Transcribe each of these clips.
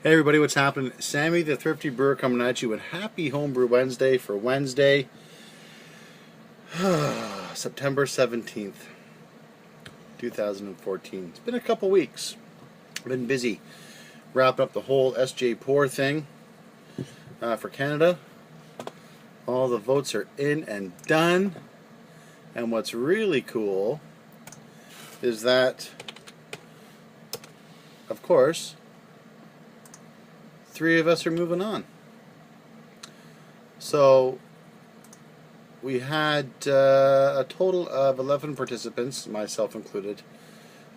Hey everybody, what's happening? Sammy the Thrifty Brewer coming at you with Happy Homebrew Wednesday for Wednesday, September 17th, 2014. It's been a couple weeks. I've been busy wrapping up the whole SJPORR thing for Canada. All the votes are in and done. And what's really cool is that, of course, 3 of us are moving on. So we had a total of 11 participants, myself included.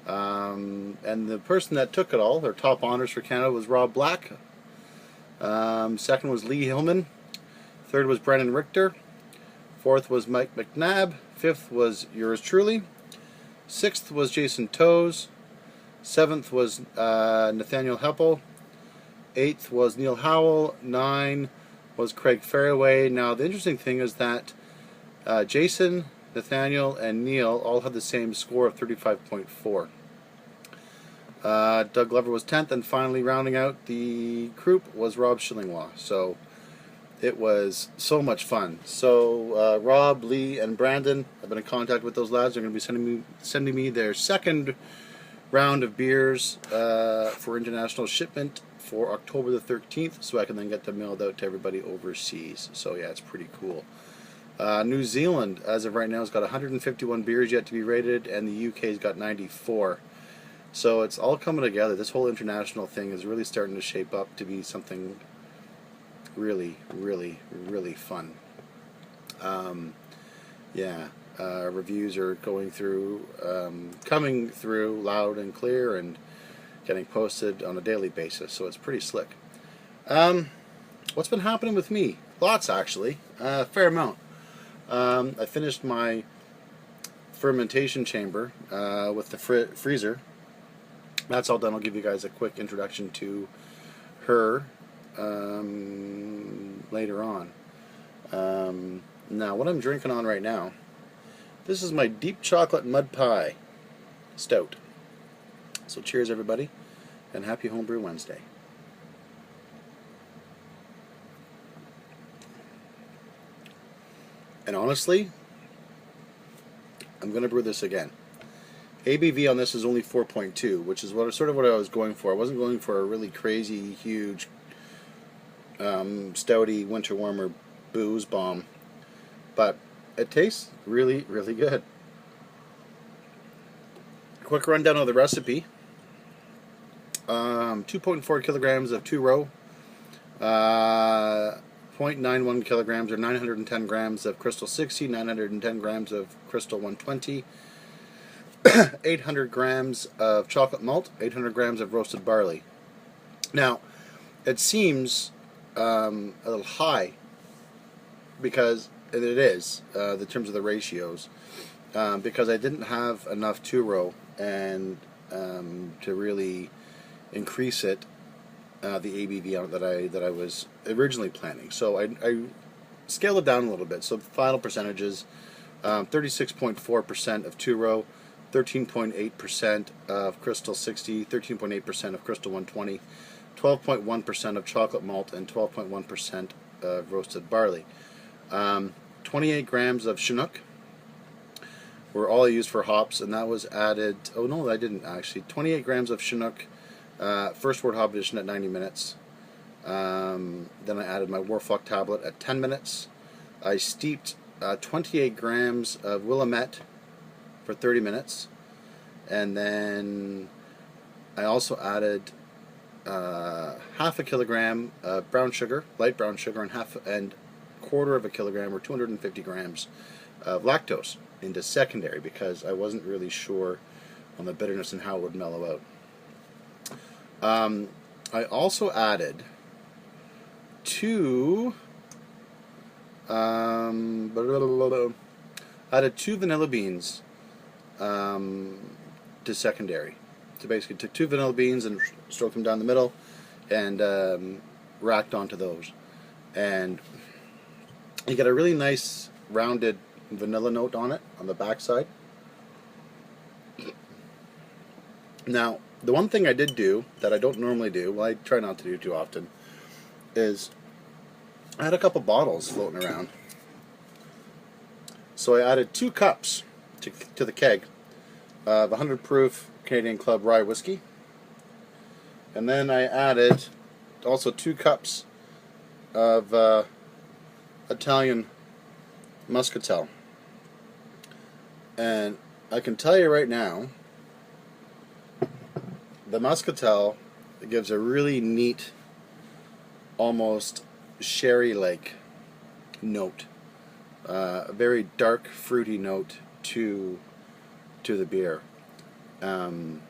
And the person that took it all, their top honors for Canada, was Rob Black. Second was Lee Hillman. Third was Brennan Richter. Fourth was Mike McNabb. Fifth was yours truly. Sixth was Jason Toes. Seventh was Nathaniel Heppel. 8th was Neil Howell. 9 was Craig Fairway. Now the interesting thing is that Jason, Nathaniel, and Neil all had the same score of 35.4. Doug Glover was 10th, and finally rounding out the group was Rob Schillinglaw. So it was so much fun. So Rob, Lee, and Brandon, I've been in contact with those lads. They're going to be sending me their second round of beers for international shipment for October the 13th, so I can then get them mailed out to everybody overseas. So yeah, it's pretty cool. New Zealand, as of right now, has got 151 beers yet to be rated, and the UK's got 94. So it's all coming together. This whole international thing is really starting to shape up to be something really, really, really fun. Reviews are going through, coming through loud and clear, and getting posted on a daily basis, so it's pretty slick. What's been happening with me? Lots, actually. A fair amount. I finished my fermentation chamber with the freezer. That's all done. I'll give you guys a quick introduction to her later on. Now, what I'm drinking on right now, this is my deep chocolate mud pie stout. So cheers everybody, and happy Homebrew Wednesday. And honestly, I'm going to brew this again. ABV on this is only 4.2, which is sort of what I was going for. I wasn't going for a really crazy, huge, stouty, winter warmer booze bomb, but it tastes really, really good. Quick rundown of the recipe. 2.4 kilograms of 2-row, 0.91 kilograms or 910 grams of Crystal 60, 910 grams of Crystal 120, 800 grams of chocolate malt, 800 grams of roasted barley. Now, it seems a little high, because it is, in terms of the ratios, because I didn't have enough 2-row and to really increase it, the ABV on it that I was originally planning. So I scaled it down a little bit. So the final percentages: 36.4% of 2-row, 13.8% of Crystal 60, 13.8% of Crystal 120, 12.1% of chocolate malt, and 12.1% of roasted barley. 28 grams of Chinook were all I used for hops, and that was added. Oh no, I didn't actually. 28 grams of Chinook. First word hop addition at 90 minutes. Then I added my Warfuck tablet at 10 minutes. I steeped 28 grams of Willamette for 30 minutes. And then I also added half a kilogram of brown sugar, light brown sugar, and quarter of a kilogram or 250 grams of lactose into secondary, because I wasn't really sure on the bitterness and how it would mellow out. I also added two vanilla beans to secondary. So basically took 2 vanilla beans and stroked them down the middle and racked onto those. And you get a really nice rounded vanilla note on it on the back side. Now, The one thing I did do that I don't normally do, well, I try not to do too often, is I had a couple bottles floating around. So I added 2 cups to the keg of 100 proof Canadian Club rye whiskey. And then I added also 2 cups of Italian muscatel. And I can tell you right now, the muscatel gives a really neat, almost sherry-like note. A very dark, fruity note to the beer. And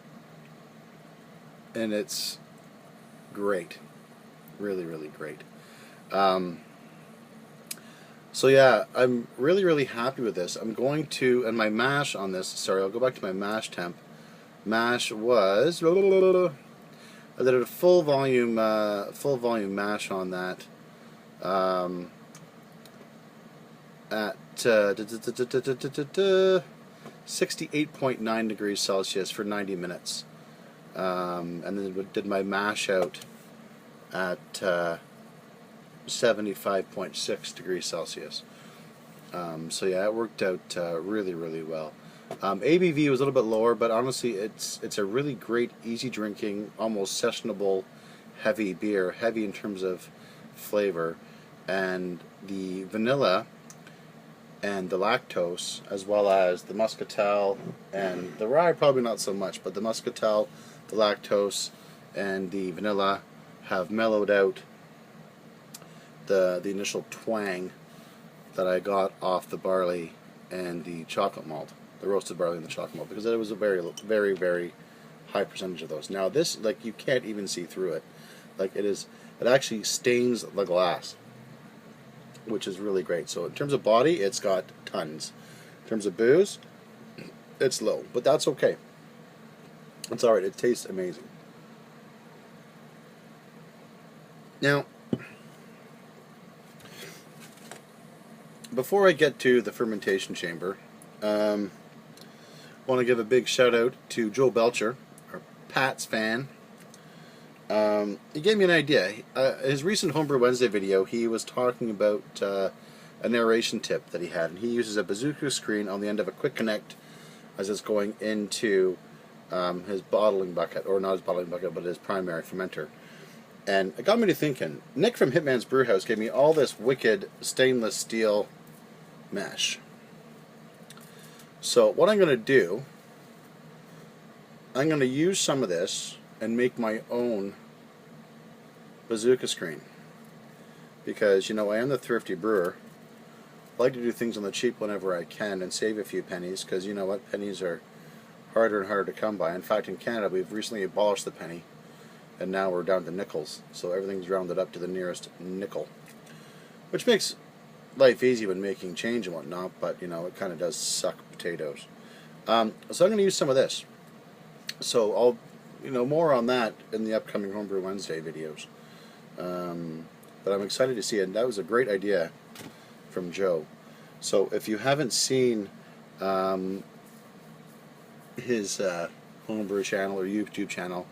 it's great. Really, really great. So yeah, I'm really, really happy with this. I'm going to, and my mash on this, sorry, I'll go back to my mash temp. Mash was, I did a full volume mash on that at 68.9 degrees Celsius for 90 minutes. And then did my mash out at 75.6 degrees Celsius. So yeah, it worked out really, really well. ABV was a little bit lower, but honestly, it's a really great, easy drinking, almost sessionable, heavy beer. Heavy in terms of flavor, and the vanilla and the lactose, as well as the muscatel and the rye, probably not so much, but the muscatel, the lactose, and the vanilla have mellowed out the initial twang that I got off the barley and the chocolate malt, the roasted barley and the chocolate malt, because it was a very, very, very high percentage of those. Now this, like, you can't even see through it. Like, it actually stains the glass, which is really great. So in terms of body, it's got tons. In terms of booze, it's low, but that's okay. It's alright. It tastes amazing. Now, before I get to the fermentation chamber, I want to give a big shout out to Joe Belcher, our Pats fan. He gave me an idea. His recent Homebrew Wednesday video, he was talking about a narration tip that he had, and he uses a bazooka screen on the end of a quick connect as it's going into his bottling bucket, or not his bottling bucket, but his primary fermenter. And it got me to thinking. Nick from Hitman's Brewhouse gave me all this wicked stainless steel mesh. So what I'm going to do, I'm going to use some of this and make my own bazooka screen, because, you know, I am the thrifty brewer. I like to do things on the cheap whenever I can and save a few pennies, because, you know what, pennies are harder and harder to come by. In fact, in Canada, we've recently abolished the penny, and now we're down to nickels, so everything's rounded up to the nearest nickel, which makes life easy when making change and whatnot, but, you know, it kind of does suck potatoes. So I'm going to use some of this. So I'll, you know, more on that in the upcoming Homebrew Wednesday videos. But I'm excited to see it. And that was a great idea from Joe. So if you haven't seen his Homebrew channel or YouTube channel,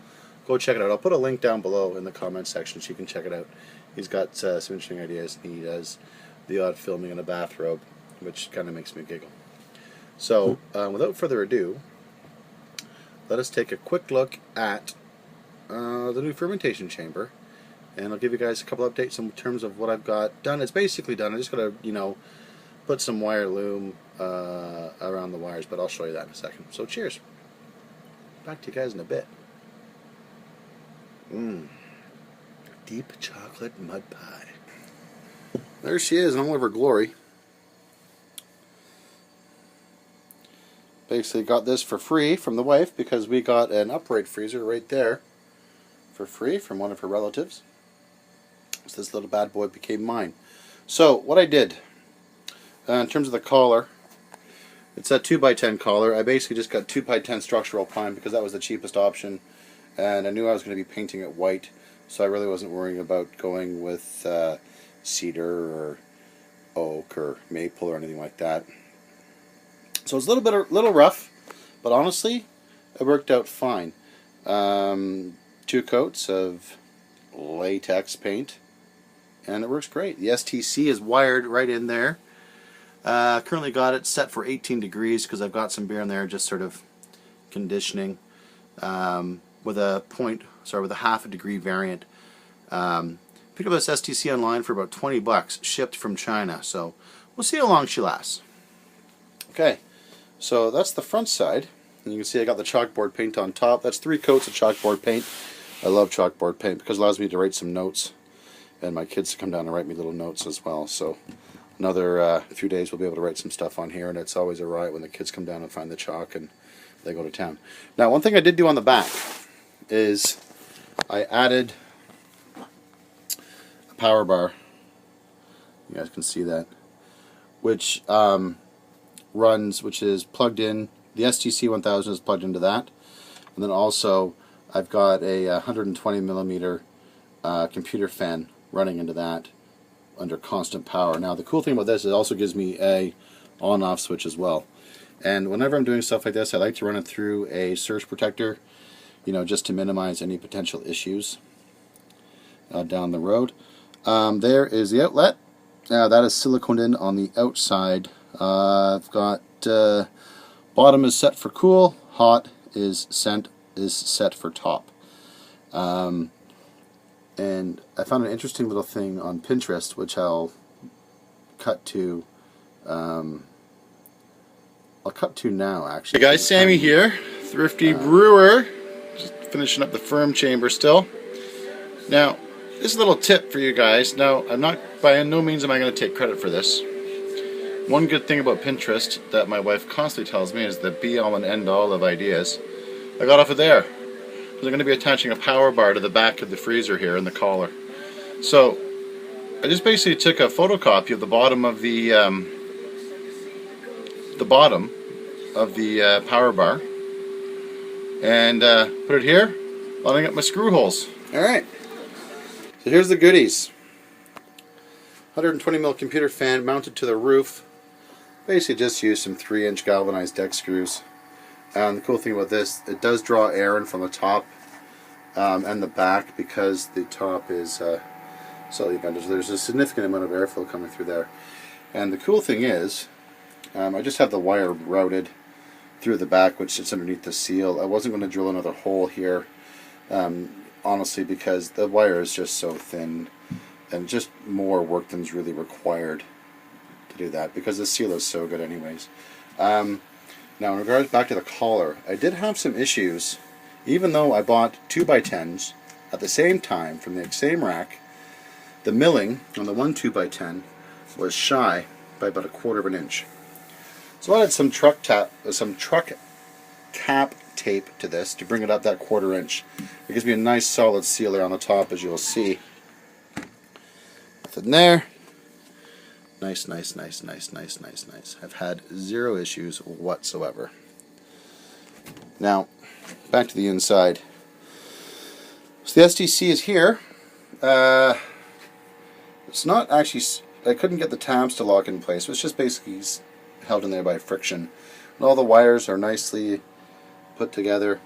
go check it out. I'll put a link down below in the comments section so you can check it out. He's got some interesting ideas. He does the odd filming in a bathrobe, which kind of makes me giggle. So without further ado, let us take a quick look at the new fermentation chamber, and I'll give you guys a couple updates in terms of what I've got done. It's basically done. I just got to, you know, put some wire loom around the wires, but I'll show you that in a second. So cheers. Back to you guys in a bit. Deep chocolate mud pie. There she is in all of her glory. Basically got this for free from the wife, because we got an upright freezer right there for free from one of her relatives. So this little bad boy became mine. So what I did, in terms of the collar, it's a 2x10 collar. I basically just got 2x10 structural pine because that was the cheapest option, and I knew I was going to be painting it white, so I really wasn't worrying about going with cedar or oak or maple or anything like that. So it's a little rough, but honestly, it worked out fine. 2 coats of latex paint, and it works great. The STC is wired right in there. Currently got it set for 18 degrees because I've got some beer in there just sort of conditioning with a half a degree variant. Picked up this STC online for about 20 bucks, shipped from China, so we'll see how long she lasts. Okay, so that's the front side, and you can see I got the chalkboard paint on top. That's 3 coats of chalkboard paint. I love chalkboard paint because it allows me to write some notes, and my kids come down and write me little notes as well. So another few days we'll be able to write some stuff on here, and it's always a riot when the kids come down and find the chalk and they go to town. Now, one thing I did do on the back is I added a power bar. You guys can see that, which which is plugged in. The STC 1000 is plugged into that, and then also I've got a 120 millimeter computer fan running into that under constant power. Now the cool thing about this is it also gives me a on-off switch as well. And whenever I'm doing stuff like this, I like to run it through a surge protector, just to minimize any potential issues down the road. There is the outlet. That is siliconed in on the outside. I've got bottom is set for cool, hot is set for top. And I found an interesting little thing on Pinterest, which I'll cut to. I'll cut to now, actually. Hey guys, Sammy here, Thrifty Brewer, just finishing up the firm chamber still. Now, this is a little tip for you guys. Now, by no means am I going to take credit for this. One good thing about Pinterest that my wife constantly tells me is the be-all and end-all of ideas. I got off of there. I'm going to be attaching a power bar to the back of the freezer here in the collar. So, I just basically took a photocopy of the bottom of the power bar and put it here, lining up my screw holes. Alright, so here's the goodies. 120 mm computer fan mounted to the roof. Basically just use some 3-inch galvanized deck screws. And the cool thing about this, it does draw air in from the top and the back because the top is slightly vented. So there's a significant amount of airflow coming through there. And the cool thing is, I just have the wire routed through the back, which sits underneath the seal. I wasn't going to drill another hole here, honestly, because the wire is just so thin, and just more work than is really required to do that, because the seal is so good anyways. Now, in regards back to the collar, I did have some issues, even though I bought 2x10s at the same time from the same rack. The milling on the one 2x10 was shy by about 1/4 of an inch. So I added some truck cap tape to this to bring it up that 1/4 inch. It gives me a nice solid sealer on the top, as you'll see. Nothing there. Nice, nice, nice, nice, nice, nice, nice. I've had 0 issues whatsoever. Now, back to the inside. So the STC is here. It's not actually, I couldn't get the tabs to lock in place. It's just basically held in there by friction. And all the wires are nicely put together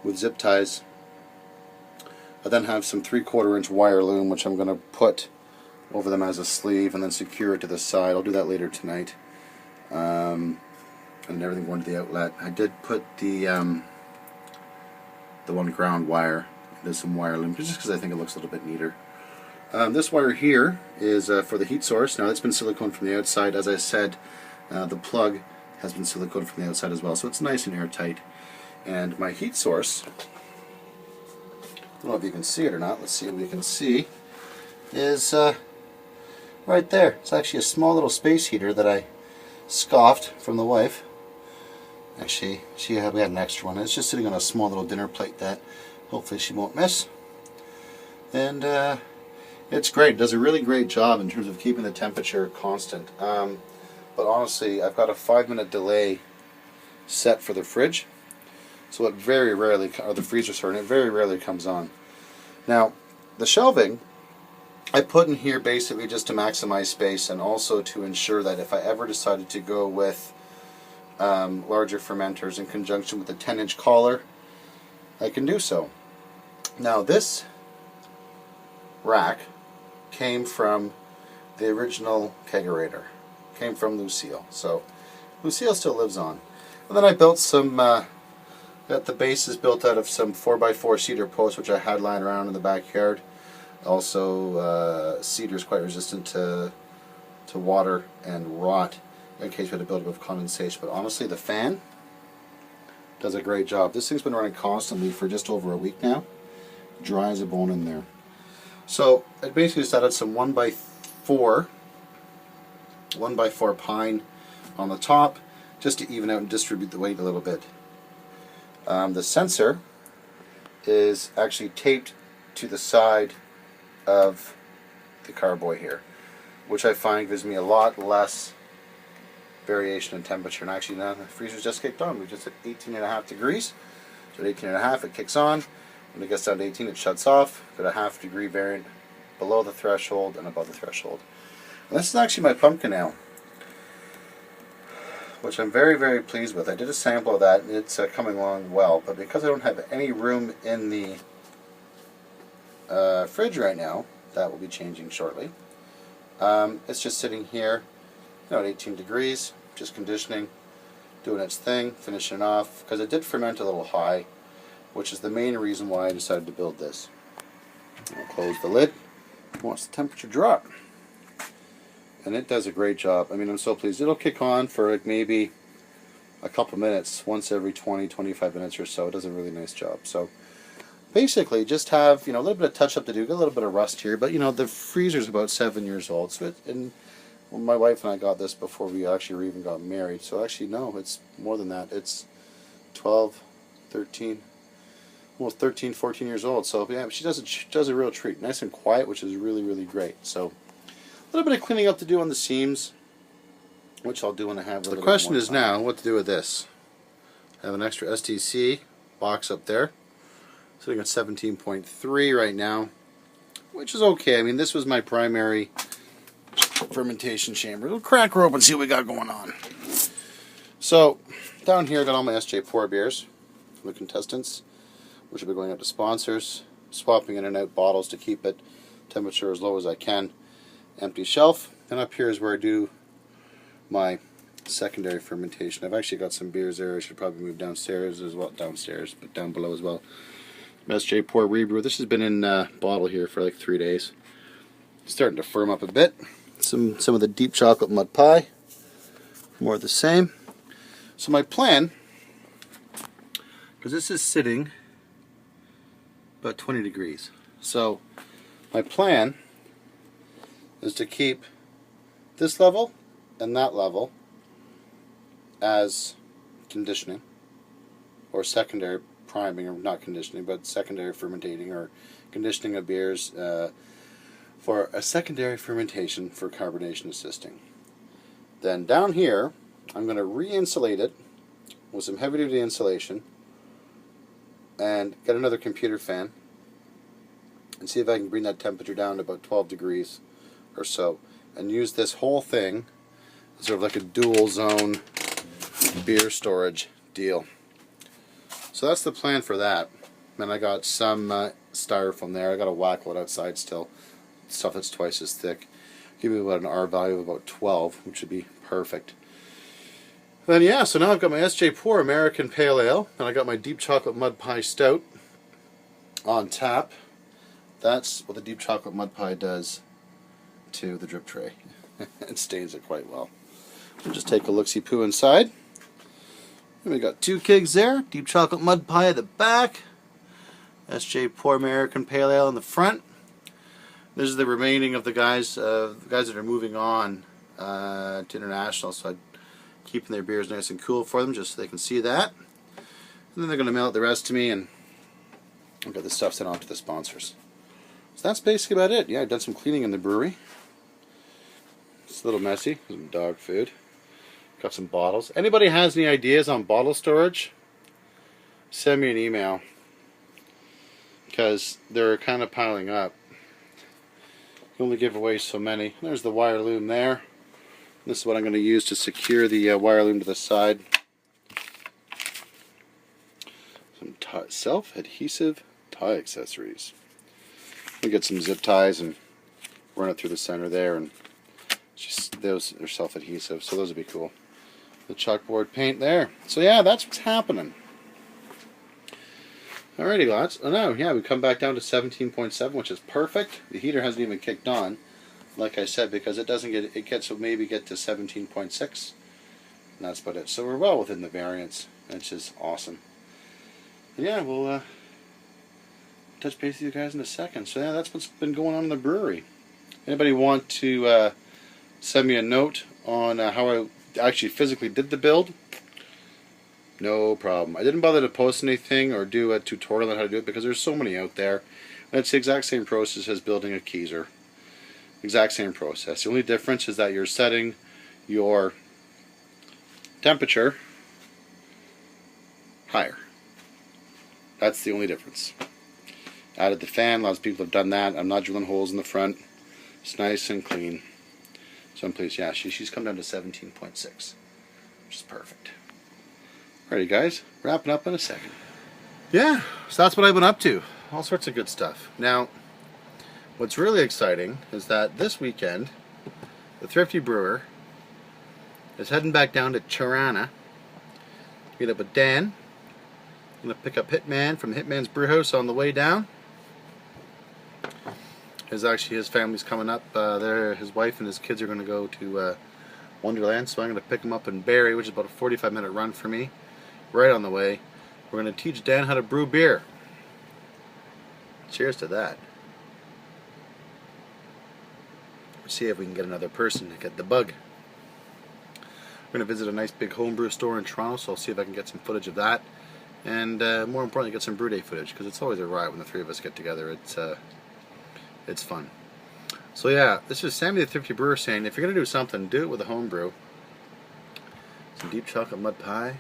with zip ties. I then have some 3/4 inch wire loom, which I'm going to put over them as a sleeve and then secure it to the side. I'll do that later tonight. And everything going to the outlet. I did put the one ground wire into some wire loom, just because I think it looks a little bit neater. This wire here is for the heat source. Now, it's been silicone from the outside. As I said, the plug has been silicone from the outside as well, so it's nice and airtight. And my heat source, I don't know if you can see it or not. Let's see what we can see. Is right there. It's actually a small little space heater that I scoffed from the wife. Actually, we had an extra one. It's just sitting on a small little dinner plate that hopefully she won't miss. And it's great. It does a really great job in terms of keeping the temperature constant. But honestly, I've got a 5-minute delay set for the fridge, so it very rarely, or the freezer, sorry, and it very rarely comes on. Now, the shelving I put in here basically just to maximize space, and also to ensure that if I ever decided to go with larger fermenters in conjunction with a 10-inch collar, I can do so. Now this rack came from the original kegerator. Came from Lucille. So Lucille still lives on. And then I built some, got the base is built out of some 4x4 cedar posts which I had lying around in the backyard. Also cedar is quite resistant to water and rot in case we had a buildup of condensation. But honestly, the fan does a great job. This thing's been running constantly for just over a week now. Dry as a bone in there. So I basically just added some 1x4 pine on the top just to even out and distribute the weight a little bit. The sensor is actually taped to the side of the carboy here, which I find gives me a lot less variation in temperature. And actually now the freezer's just kicked on. We're just at 18.5 degrees. So at 18.5 it kicks on. When it gets down to 18 it shuts off. Got a half degree variant below the threshold and above the threshold. And this is actually my pumpkin ale, which I'm very, very pleased with. I did a sample of that and it's coming along well, but because I don't have any room in the fridge right now, that will be changing shortly. It's just sitting here, at 18 degrees, just conditioning, doing its thing, finishing off, because it did ferment a little high, which is the main reason why I decided to build this. I'll close the lid. Watch the temperature drop. And it does a great job. I mean, I'm so pleased. It'll kick on for like maybe a couple minutes, once every 20-25 minutes or so. It does a really nice job. So basically just have, a little bit of touch up to do, got a little bit of rust here, but the freezer's about 7 years old. So my wife and I got this before we actually even got married. So actually no, it's more than that. It's 12, 13, almost 13, 14 years old. So yeah, she does a real treat. Nice and quiet, which is really, really great. So a little bit of cleaning up to do on the seams, which I'll do when I have a little bit more time. The question is now what to do with this. I have an extra STC box up there, sitting at 17.3 right now, which is okay. I mean, this was my primary fermentation chamber. We'll crack her open and see what we got going on. So down here I got all my SJPORR beers from the contestants, which will be going out to sponsors, swapping in and out bottles to keep it temperature as low as I can. Empty shelf, and up here is where I do my secondary fermentation. I've actually got some beers there. I should probably move downstairs as well, but down below as well. SJPORR Rebrew. This has been in bottle here for like 3 days. It's starting to firm up a bit. Some of the deep chocolate mud pie. More of the same. So my plan, because this is sitting about 20 degrees. So my plan is to keep this level and that level as conditioning or secondary priming, or not conditioning but secondary fermentating or conditioning of beers for a secondary fermentation for carbonation assisting. Then down here I'm going to re-insulate it with some heavy duty insulation and get another computer fan and see if I can bring that temperature down to about 12 degrees or so, and use this whole thing as sort of like a dual zone beer storage deal. So that's the plan for that. And I got some styrofoam there. I got a whack load outside still, stuff that's twice as thick. Give me about an R value of about 12, which would be perfect. Then yeah, so now I've got my SJPORR American Pale Ale, and I got my deep chocolate mud pie stout on tap. That's what the deep chocolate mud pie does to the drip tray. It stains it quite well. We'll just take a look-see-poo inside. And we got 2 kegs there, deep chocolate mud pie at the back, SJPORR American Pale Ale in the front. This is the remaining of the guys that are moving on to international, so I'm keeping their beers nice and cool for them just so they can see that. And then they're going to mail it the rest to me, and I'll get the stuff sent off to the sponsors. So that's basically about it. Yeah, I've done some cleaning in the brewery. It's a little messy, some dog food. Got some bottles. Anybody has any ideas on bottle storage? Send me an email, because they're kind of piling up. You only give away so many. There's the wire loom there. This is what I'm going to use to secure the wire loom to the side. Some self-adhesive tie accessories. We get some zip ties and run it through the center there, and just those are self-adhesive, so those would be cool. The chalkboard paint there. So yeah, that's what's happening. Alrighty, lads. Oh no, yeah, we come back down to 17.7, which is perfect. The heater hasn't even kicked on, like I said, because it doesn't get. It gets maybe get to 17.6, and that's about it. So we're well within the variance, which is awesome. And yeah, we'll touch base with you guys in a second. So yeah, that's what's been going on in the brewery. Anybody want to send me a note on how I actually physically did the build? No problem. I didn't bother to post anything or do a tutorial on how to do it because there's so many out there. And it's the exact same process as building a keezer. Exact same process. The only difference is that you're setting your temperature higher. That's the only difference. Added the fan. Lots of people have done that. I'm not drilling holes in the front. It's nice and clean. So I'm pleased. Yeah, she's come down to 17.6, which is perfect. Alrighty, guys. Wrapping up in a second. Yeah, so that's what I've been up to. All sorts of good stuff. Now, what's really exciting is that this weekend, the Thrifty Brewer is heading back down to Tirana to meet up with Dan. I'm going to pick up Hitman from Hitman's Brewhouse on the way down. His family's coming up. His wife and his kids are going to go to Wonderland, so I'm going to pick him up in Barrie, which is about a 45-minute run for me. Right on the way. We're going to teach Dan how to brew beer. Cheers to that. See if we can get another person to get the bug. We're going to visit a nice big homebrew store in Toronto, so I'll see if I can get some footage of that. And more importantly, get some brew day footage, because it's always a riot when the three of us get together. It's fun. So yeah, this is Sammy the Thrifty Brewer saying, if you're going to do something, do it with a homebrew. Some deep chocolate mud pie.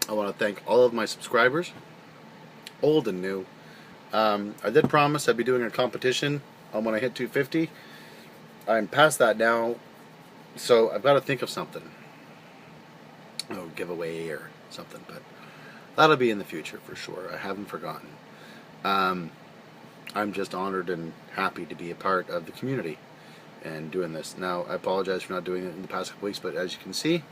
I want to thank all of my subscribers, old and new. I did promise I'd be doing a competition when I hit 250. I'm past that now, so I've got to think of something. Oh, giveaway or something, but that'll be in the future for sure. I haven't forgotten. I'm just honored and happy to be a part of the community and doing this. Now, I apologize for not doing it in the past couple weeks, but as you can see,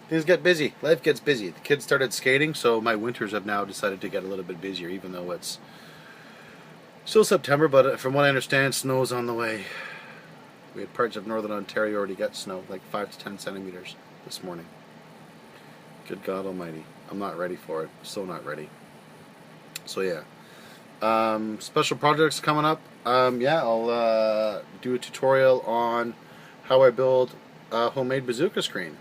things get busy. Life gets busy. The kids started skating, so my winters have now decided to get a little bit busier, even though it's still September, but from what I understand, snow's on the way. We had parts of northern Ontario already get snow, like 5 to 10 centimeters this morning. Good God Almighty. I'm not ready for it. So not ready. So yeah. Special projects coming up. Yeah, I'll do a tutorial on how I build a homemade bazooka screen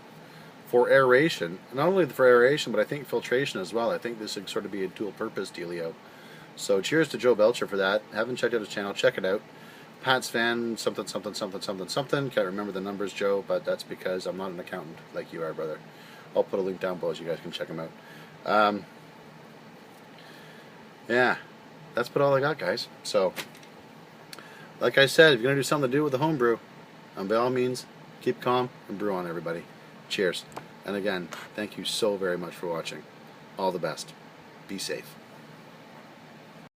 for aeration. Not only for aeration, but I think filtration as well. I think this would sort of be a dual purpose dealio. So cheers to Joe Belcher for that. Haven't checked out his channel. Check it out. Pat's fan, something, something, something, something, something. Can't remember the numbers, Joe, but that's because I'm not an accountant like you are, brother. I'll put a link down below so you guys can check them out. Yeah, that's about all I got, guys. So, like I said, if you're going to do something to do with the homebrew, by all means, keep calm and brew on, everybody. Cheers. And again, thank you so very much for watching. All the best. Be safe.